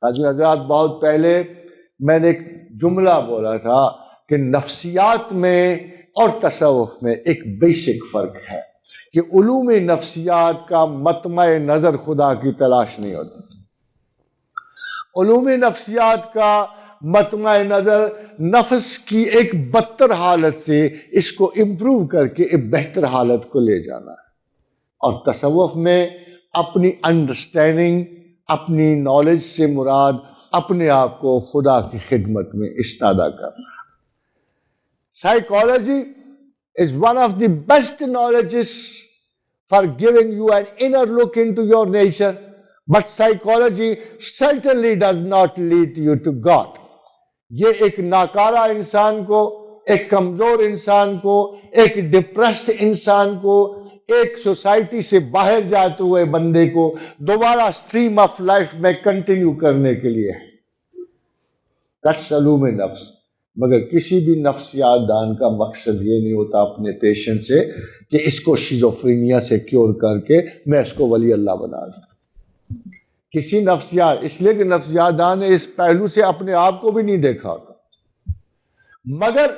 حضرات بہت پہلے میں نے ایک جملہ بولا تھا کہ نفسیات میں اور تصوف میں ایک بیسک فرق ہے کہ علوم نفسیات کا مطمع نظر خدا کی تلاش نہیں ہوتی. علوم نفسیات کا مطمع نظر نفس کی ایک بدتر حالت سے اس کو امپروو کر کے ایک بہتر حالت کو لے جانا ہے. اور تصوف میں اپنی انڈرسٹینڈنگ، اپنی نالج سے مراد اپنے آپ کو خدا کی خدمت میں استادہ کرنا. Psychology is one of the best knowledges for giving you an inner look into your nature, but psychology certainly does not lead you to God. یہ ایک ناکارہ انسان کو، ایک کمزور انسان کو، ایک ڈپریسڈ انسان کو، ایک سوسائٹی سے باہر جاتے ہوئے بندے کو دوبارہ اسٹریم آف لائف میں کنٹینیو کرنے کے لیے ہے. That's علوم نفس. مگر کسی بھی نفسیات دان کا مقصد یہ نہیں ہوتا اپنے پیشنٹ سے کہ اس کو شیزوفرینیا سے کیور کر کے میں اس کو ولی اللہ بنا دوں. کسی نفسیات، اس لیے کہ نفسیات دان نے اس پہلو سے اپنے آپ کو بھی نہیں دیکھا ہوتا. مگر